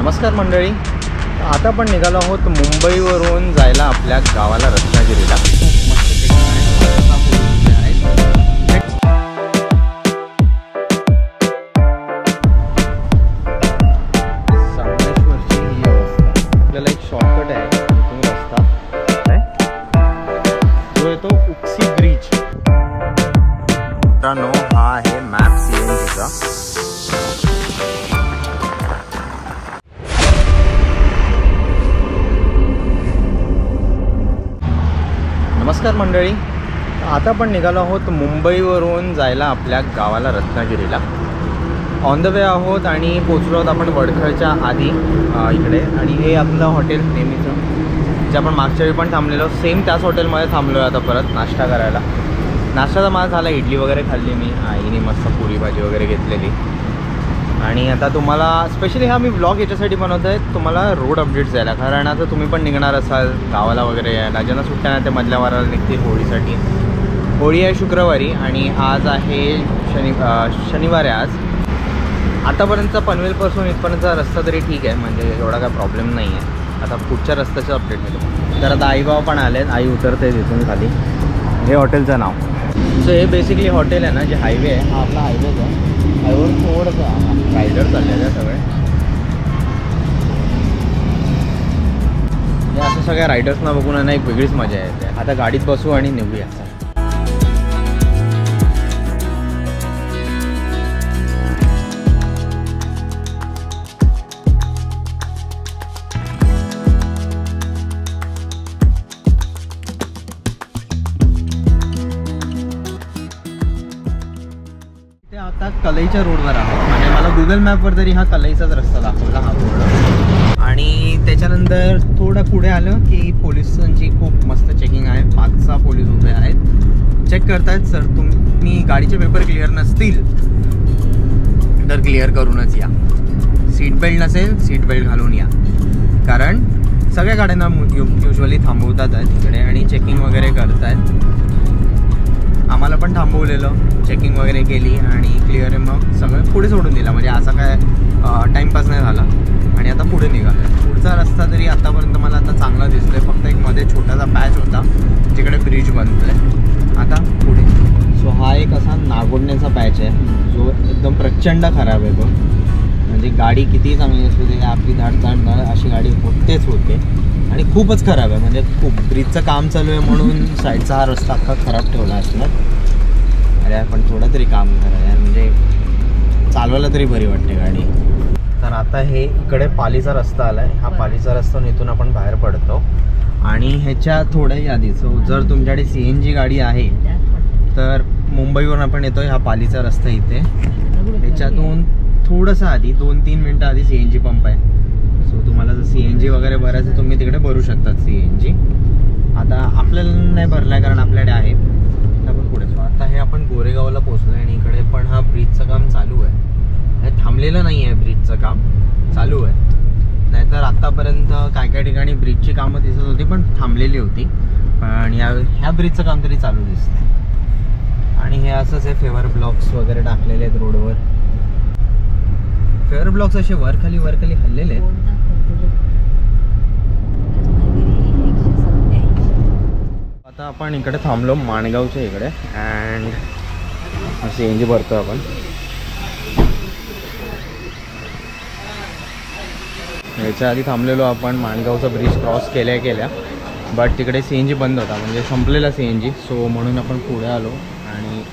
नमस्कार मंडळी, आता आपण निघालो आहोत मुंबईवरून जायला आपल्या गावाला रत्नागिरीला। आपल्याला एक शॉर्टकट आहे इथून रस्ता जो येतो उक्सी ब्रिज। मित्रांनो, हा आहे मॅप सीएनजीचा। नमस्कार मंडळी, आता आपण निघालो आहोत मुंबईवरून जायला आपल्या गावाला रत्नागिरीला। ऑन द वे आहोत आणि पोचलो आहोत आपण वडखळच्या आधी इकडे। आणि हे आपलं हॉटेल नेहमीचं जे आपण मागच्या वेळी पण थांबलेलो, सेम त्याच हॉटेलमध्ये थांबलो आहे आता परत नाश्ता करायला। नाश्ता माझा झाला, इडली वगैरे खाल्ली मी, आईने मस्त पुरी भाजी वगैरे घेतलेली। आणि आता तुम्हाला स्पेशली हा मी व्लॉग याच्यासाठी बनवत आहे, तुम्हाला रोड अपडेट्स द्यायला। कारण आता तुम्ही पण निघणार असाल गावाला वगैरे यायला, ज्यांना सुट्ट्या नाही ते मधल्या वाराला निघतील होळीसाठी। होळी आहे शुक्रवारी आणि आज आहे शनिवार आहे आज। आतापर्यंतचा पनवेलपासून इथपर्यंतचा रस्ता तरी ठीक आहे, म्हणजे एवढा काय प्रॉब्लेम नाही आहे। आता पुढच्या रस्त्याचं अपडेट मिळतो। तर आता आईबाबा पण आले आहेत, आई उतरते तिथून खाली। हे हॉटेलचं नाव, सो हे बेसिकली हॉटेल आहे ना, जे हायवे आहे हा आपला हायवेच आहे। हायवेवर थोडंसं रायडर चाललेलं आहे सगळे, हे असं सगळ्या रायडर्सना बघून ना एक वेगळीच मजा येते। आता गाडीत बसू आणि निघूया। आता कलईच्या रोडवर आहोत, म्हणजे मला गुगल मॅपवर तरी हा कलईचाच रस्ता दाखवला हा रोड। आणि त्याच्यानंतर थोडं पुढे आलं की पोलिसांची खूप मस्त चेकिंग आहे, 5-6 पोलीस उभे आहेत, चेक करतायत। सर तुम्ही गाडीचे पेपर क्लिअर नसतील तर क्लिअर करूनच या, सीट बेल्ट नसेल सीट बेल्ट घालून या, कारण सगळ्या गाड्यांना युजली थांबवतात आहे तिकडे आणि चेकिंग वगैरे करतायत। आम्हाला पण थांबवलेलं, चेकिंग वगैरे केली आणि क्लिअर आहे, मग सगळं पुढे सोडून दिला। म्हणजे असा काय टाईमपास नाही झाला आणि आता पुढे निघालं। पुढचा रस्ता तरी आतापर्यंत मला आता चांगला दिसतोय, फक्त एक मध्ये छोटासा पॅच होता जिकडे ब्रिज बनतोय आता पुढे। सो हा एक असा नागोडण्याचा पॅच आहे जो एकदम प्रचंड खराब आहे बघ, म्हणजे गाडी कितीही चांगली असू दे आपली धाड अशी गाडी होते आणि खूपच खराब आहे। म्हणजे खूप ब्रिजचं काम चालू आहे म्हणून साईडचा हा रस्ता अख्खा खराब ठेवला असणार। अरे यार पण थोडं तरी काम करा यार, म्हणजे चालवायला तरी बरी वाटते गाडी। तर आता हे इकडे पालीचा रस्ता आला आहे, हा पालीचा रस्ता इथून आपण बाहेर पडतो। आणि ह्याच्या थोड्याही आधी जर तुमच्याकडे CNG गाडी आहे तर मुंबईवरून आपण येतो, हा पालीचा रस्ता इथे, ह्याच्यातून थोडंसं आधी 2-3 मिनटं आधी CNG पंप आहे। सो तुम्हाला जर CNG वगैरे भरायचं तुम्ही तिकडे भरू शकतात CNG। आता आपल्याला नाही भरलाय कारण आपल्याकडे आहे, आपण पुढे। आता हे आपण गोरेगावला पोहोचलो आणि इकडे पण हा ब्रिजचं काम चालू आहे, हे थांबलेलं नाही आहे, ब्रिजचं काम चालू आहे। नाहीतर आतापर्यंत काय ठिकाणी ब्रिजची कामं दिसत होती पण थांबलेली होती, पण ह्या ब्रिजचं काम तरी चालू दिसतंय। आणि हे असंच आहे, फेवर ब्लॉक्स वगैरे टाकलेले आहेत रोडवर। फेवर ब्लॉक्स असे वर खाली हल्लेले आहेत। आता आपण इकडे थांबलो माणगावच्या इकडे अँड CNG भरतो आपण। याच्या आधी थांबलेलो आपण माणगावचा ब्रिज क्रॉस केल्या बट तिकडे CNG बंद होता, म्हणजे संपलेला CNG। सो म्हणून आपण पुढे आलो आणि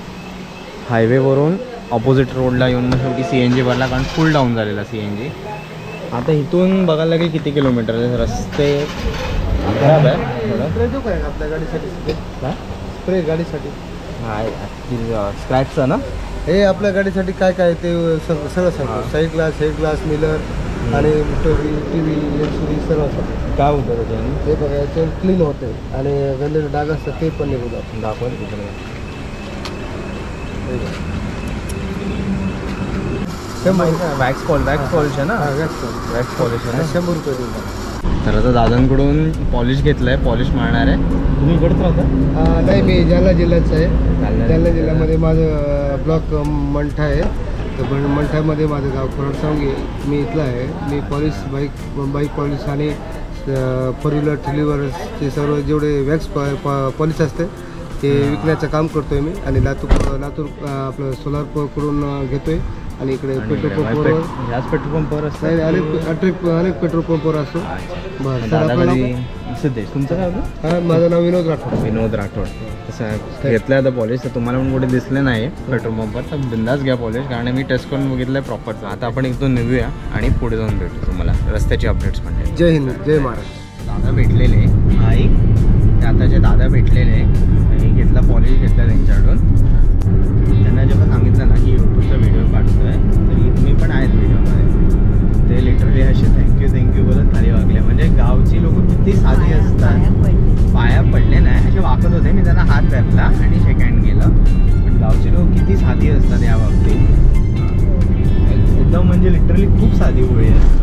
हायवेवरून ऑपोजिट रोडला येऊन मग शेवटी CNG भरला, कारण फुल डाऊन झालेला CNG। आता इथून बघायला लागेल किती किलोमीटर रस्ते खराब आहे थोडं। आपल्या गाडीसाठी स्प्रे गाडीसाठी स्क्रॅचचं ना, हे आपल्या गाडीसाठी काय काय ते सगळं सांगतो। साईड ग्लास मिलर आणि TV LCD सर्व काय होतं त्याच्याने, ते बघा याच्यावर क्लीन होते आणि गंदे डाग असतात ते पण निघून जातात। दाखवायला तिकडे वॅक्स पॉलिश आहे ना, वॅक्स पॉलिश आहे, 100 रुपये देऊन। तर आता दादांकडून पॉलिश घेतलं आहे, पॉलिश मारणार आहे। तुम्ही इकडेच राहता? नाही, मी जालना जिल्ह्याचं आहे। जालना जिल्ह्यामध्ये माझं ब्लॉक मंठा आहे तर मंठ्यामध्ये माझं गाव कोरडसावंगी. मी इथला आहे. मी बाईक पॉलिश आणि 4 व्हीलर 3 व्हीलरचे सर्व जेवढे वॅक्स पॉलिश असते ते विकण्याचं काम करतो आहे मी. आणि लातूर आपलं सोलापूरकडून घेतो आहे. आणि इकडे पेट्रोल पंपवर याच पेट्रोल पंपवर असतं अनेक पेट्रोल पंपवर असतो. बरं सर, आपलं नाव? सिद्धेश. तुमचं काय होतं? हां, माझं नाव विनोद राठोड. तसं घेतलं आता पॉलिश, तर तुम्हाला पण कुठे दिसले नाही पेट्रोल पंपवर, तर बिंदास घ्या पॉलिश, कारण मी टेस्ट करून बघितलं आहे प्रॉपरचं. आता आपण इथून निघूया आणि पुढे जाऊन भेटू तुम्हाला रस्त्याची अपडेट्स म्हणजे. जय हिंद, जय महाराष्ट्र. दादा भेटलेले ऐक, ते आताचे दादा भेटलेले, घेतला पॉलिश घेतला त्यांच्याकडून. त्यांना जेव्हा सांगितलं ना की यूट्यूबचा व्हिडिओ काढतोय, तर तुम्ही पण आहेत व्हिडिओमध्ये, ते लिटरली असे थँक्यू बोलत खाली वागले. म्हणजे गावची लोक किती साधी असतात. पाया पडले नाही, असे वाकत होते, मी त्यांना हात धरला आणि शेक हँड केलं. पण गावची लोक किती साधी असतात या बाबतीत, एकदम म्हणजे लिटरली खूप साधी गोळी असतात.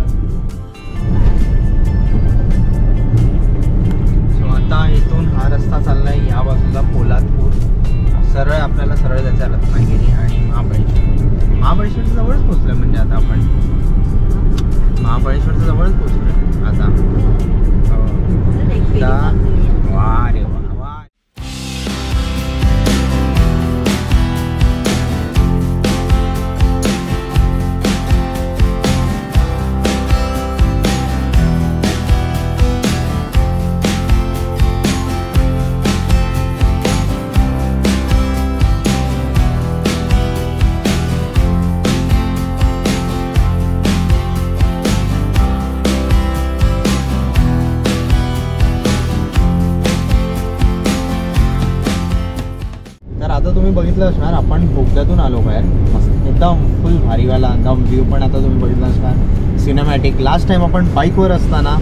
सो आता इथून हा रस्ता चाललाय या बाजूला पोलादपूर, सरळ आपल्याला सरळ जायचं आहे रत्नागिरी आणि महाबळेश्वरच्या जवळच पोचलोय. म्हणजे आता आपण महाबळेश्वरच्या जवळच पोचलोय आता. वा रे वा वा. आता तुम्ही बघितलं असणार, आपण बोगद्यातून आलो बाहेर. मस्त एकदम फुल भारीवाला एकदम व्ह्यू पण आता तुम्ही बघितलं असणार. सिनेमॅटिक. लास्ट टाइम आपण बाईकवर असताना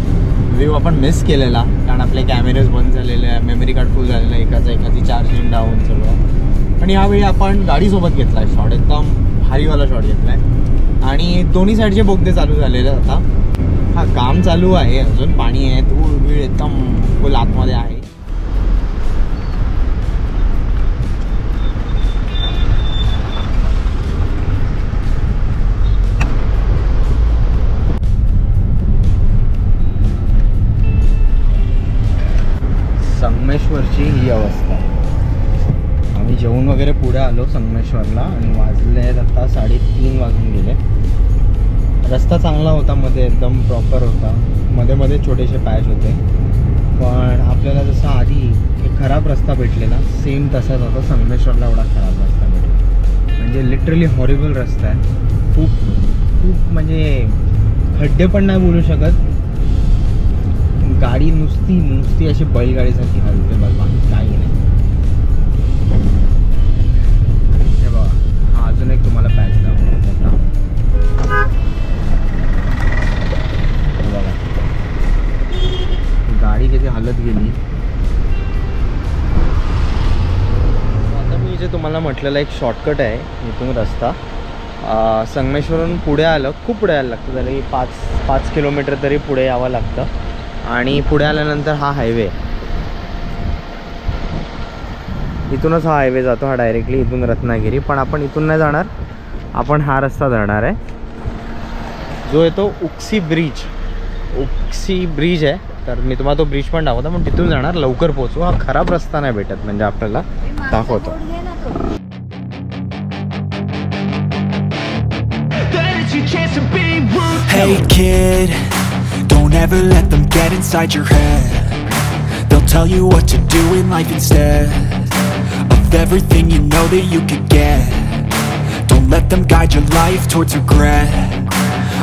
व्ह्यू आपण मिस केलेला, कारण आपले कॅमेरेज बंद झालेले आहे, मेमरी कार्ड फुल झालेलं आहे, एकाची चार्जिंग डाऊन सगळं. पण यावेळी आपण गाडीसोबत घेतला आहे शॉट, एकदम भारीवाला शॉट घेतला आहे. आणि दोन्ही साईडचे बोगदे चालू झालेले आता. हा काम चालू आहे, अजून पाणी आहे, धूळ बीळ एकदम फुल आतमध्ये आहे. संगमेश्वरची ही अवस्था. आम्ही जेवून वगैरे पुढे आलो संगमेश्वरला आणि वाजले आता 3:30 वाजून गेले. रस्ता चांगला होता, मध्ये एकदम प्रॉपर होता, मध्ये छोटेसे पॅच होते. पण आपल्याला जसं आधी एक खराब रस्ता भेटलेला, सेम तसाच आता संगमेश्वरला एवढा खराब रस्ता भेटला. म्हणजे लिटरली हॉरिबल रस्ता आहे. खूप म्हणजे खड्डे पण नाही बोलू शकत. गाडी नुसती अशी बैलगाडीसारखी हलते, बस बाकी काही नाही. हे बघा, हा अजून एक तुम्हाला पॅच दाखवतो. बघा गाडी किती हालत गेली. आता मी जे तुम्हाला म्हटलेलं एक शॉर्टकट आहे इथून रस्ता. संगमेश्वरून पुढे आलं, खूप पुढे यायला लागतं, तरी 5 किलोमीटर तरी पुढे यावं लागतं. आणि पुढे आल्यानंतर हा हायवे, इथूनच हा हायवे जातो, हा डायरेक्टली इथून रत्नागिरी. पण आपण इथून नाही जाणार, आपण हा रस्ता धरणार आहे जो येतो उक्सी ब्रिज आहे. तर मी तुम्हाला तो ब्रिज पण दाखवतो, पण तिथून जाणार, लवकर पोहोचू. हा खराब रस्ता नाही भेटत, म्हणजे आपल्याला दाखवतो. Hey kid, don't ever let them get inside your head. They'll tell you what to do in life instead of everything you know that you could get. Don't let them guide your life towards regret.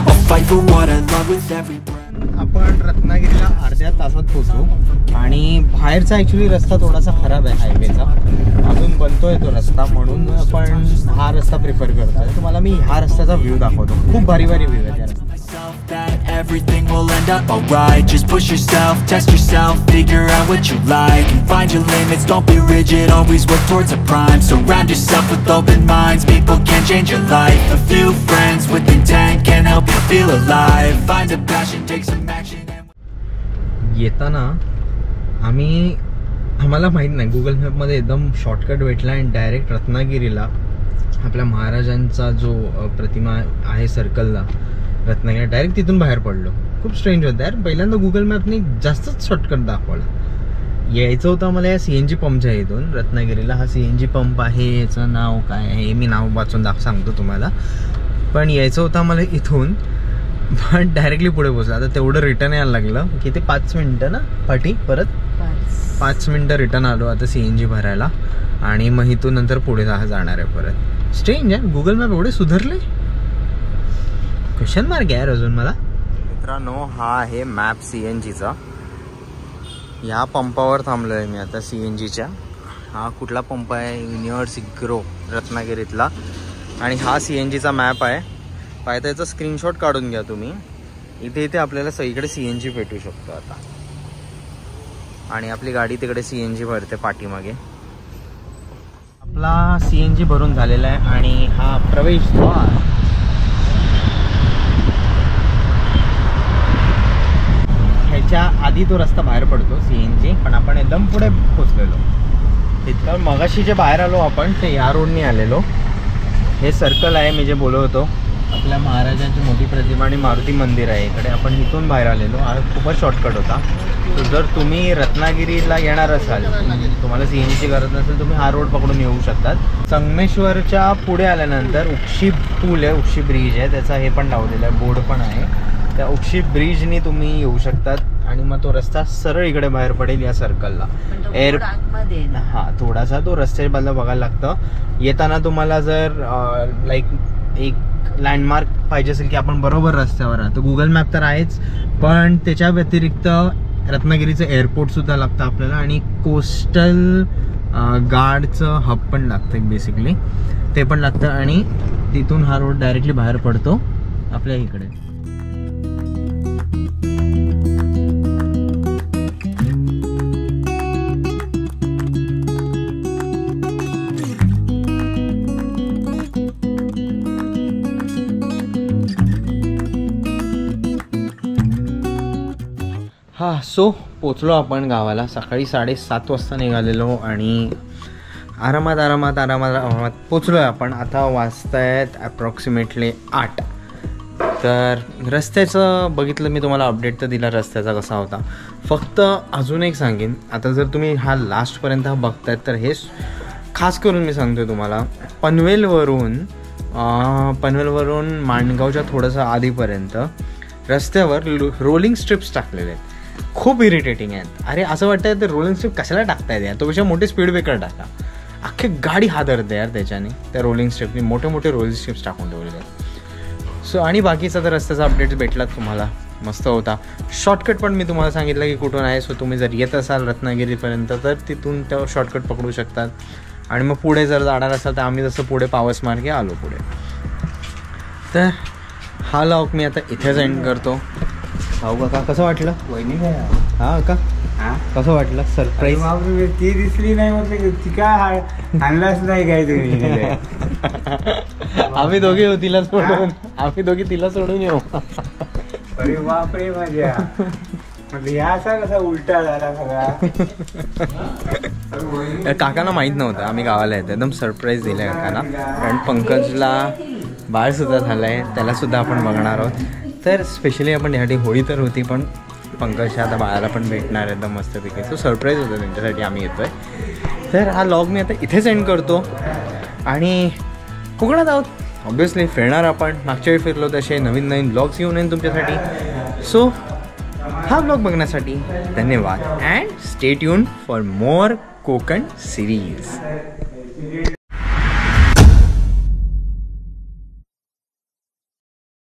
I'll fight for what I love with every breath. आपण रत्नागिरीला अर्ध्या तासात पोहोचू. आणि बाहेरचा actually रस्ता थोडासा खराब आहे हायवेचा, अजून बनतोय तो रस्ता, म्हणून आपण हा रस्ता प्रिफर करतोय. तुम्हाला मी ह्या रस्त्याचा व्ह्यू दाखवतो. खूप भारी व्ह्यू आहे त्या रस्त्याचा. That everything will end up alright. Just push yourself, test yourself, figure out what you like, and find your limits, don't be rigid, always work towards a prime. Surround yourself with open minds, people can change your life. A few friends with intent can help you feel alive. Find a passion, take some action. येताना आम्हाला माहीत नाही, Google मॅपमध्ये एकदम shortcut भेटला आणि direct रत्नागिरीला आपल्या महाराजांचा जो प्रतिमा आहे सर्कलला रत्नागिरी, डायरेक्ट तिथून बाहेर पडलो. खूप स्ट्रेंज होतं यार. पहिल्यांदा गुगल मॅपने जास्तच शॉर्टकट दाखवला. यायचं होतं मला या CNG पंपच्या इथून रत्नागिरीला. हा CNG पंप आहे, याचं नाव काय आहे मी नाव वाचून सांगतो तुम्हाला. पण यायचं होतं मला इथून, पण डायरेक्टली पुढे पोचलं. आता तेवढं रिटर्न यायला लागलं की ते 5 मिनटं ना पाठी, परत 5 मिनटं रिटर्न आलो आता CNG भरायला. आणि मग इथून नंतर पुढे जाणार आहे परत. स्ट्रेंज आहे, गुगल मॅप एवढे सुधारले. क्वेश्चन मार्क आहे अजून मला. मित्रांनो, हा आहे मॅप CNGचा. ह्या पंपावर थांबलो आहे मी आता CNGच्या. हा कुठला पंप आहे? युनिव्हर्स इग्रो रत्नागिरीतला. आणि हा CNGचा मॅप आहे. पाहिजे याचा स्क्रीनशॉट काढून घ्या तुम्ही. इथे इथे आपल्याला सगळीकडे CNG भेटू शकतो आता. आणि आपली गाडी तिकडे CNG भरते पाठीमागे. आपला CNG भरून झालेला आहे आणि हा प्रवेशद्वार. ह्याच्या आधी तो रस्ता बाहेर पडतो CNG, पण आपण एकदम पुढे पोचलेलो. तिथं मगाशी जे बाहेर आलो आपण ते ह्या रोडनी आलेलो. हे सर्कल आहे मी जे बोलत होतो. आपल्या महाराजांची मोठी प्रतिमा आणि मारुती मंदिर आहे इकडे. आपण इथून बाहेर आलेलो. हा खूपच शॉर्टकट होता. तर जर तुम्ही रत्नागिरीला येणार असाल, तुम्हाला CNGची गरज नसेल, तुम्ही हा रोड पकडून येऊ शकतात. संगमेश्वरच्या पुढे आल्यानंतर उक्षी पूल आहे, उक्षी ब्रिज आहे, त्याचा हे पण लावलेलं आहे, बोर्ड पण आहे. त्या उक्षी ब्रिजनी तुम्ही येऊ शकतात आणि मग तो रस्ता सरळ इकडे बाहेर पडेल या सर्कलला. हा थोडासा तो रस्त्याच्या बाजूला बघायला लागतं. येताना तुम्हाला जर एक लँडमार्क पाहिजे असेल की आपण बरोबर रस्त्यावर आहात, तर गुगल मॅप तर आहेच, पण त्याच्या व्यतिरिक्त रत्नागिरीचं एअरपोर्टसुद्धा लागतं आपल्याला आणि कोस्टल गार्डचं हब पण लागतं बेसिकली, ते पण लागतं. आणि तिथून हा रोड डायरेक्टली बाहेर पडतो आपल्या इकडे. सो पोचलो आपण गावाला. सकाळी 7:30 वाजता निघालेलो आणि आरामात पोचलो आहे आपण. आता वाजतायत ॲप्रॉक्सिमेटली 8. तर रस्त्याचं बघितलं मी, तुम्हाला अपडेट तर दिला रस्त्याचा कसा होता. फक्त अजून एक सांगेन, आता जर तुम्ही हा लास्टपर्यंत बघतायत तर हे खास करून मी सांगतो तुम्हाला, पनवेलवरून माणगावच्या थोडंसं आधीपर्यंत रस्त्यावर रोलिंग स्ट्रिप्स टाकलेले आहेत. खूप इरिटेटिंग आहेत. अरे असं वाटतं ते रोलिंग स्ट्रिप कशाला टाकतायत यार, तोपेक्षा मोठे स्पीड ब्रेकर टाका. अख्खी गाडी हादरते यार त्याच्याने. त्या रोलिंग स्ट्रिपनी मोठे रोलिंग स्ट्रिप्स टाकून ठेवलेले आहेत. सो आणि बाकीचा तर रस्त्याचा अपडेट भेटला तुम्हाला, मस्त होता. शॉर्टकट पण मी तुम्हाला सांगितलं की कुठून आहे. सो तुम्ही जर येत असाल रत्नागिरीपर्यंत तर तिथून त्या शॉर्टकट पकडू शकतात. आणि मग पुढे जर जाणार असाल तर आम्ही जसं पुढे पावस मार्गे आलो पुढे. तर हा लॉक मी आता इथेच एंड करतो. भाऊ का कसं वाटलं? वहिनी हा का कसं वाटलं? सरप्राईज ती दिसली नाही, म्हटलं ती काय आणलाच नाही काय तुम्ही. आम्ही दोघे तिला सोडून येऊ. अरे बापरे माझ्या, म्हणजे असा कसा उलटा झाला सगळा. काकांना माहीत नव्हतं आम्ही गावाला येतो. एकदम सरप्राईज दिलं काकांना. कारण पंकजला बाळसुद्धा झालं आहे, त्यालासुद्धा आपण बघणार आहोत. तर स्पेशली आपण यासाठी होळी तर होती, पण पंकजच्या आता बाळाला पण भेटणार एकदम मस्तपैकी. तो सरप्राईज होता त्यांच्यासाठी आम्ही येतो आहे. तर हा लॉग मी आता इथेच एंड करतो. आणि कोकणात आहोत ऑब्व्हियसली, फिरणार आपण. मागच्या वेळी फिरलो तसे नवीन ब्लॉग्स घेऊन येईन तुमच्यासाठी. सो हा ब्लॉग बघण्यासाठी धन्यवाद and stay tune for more Konkan series.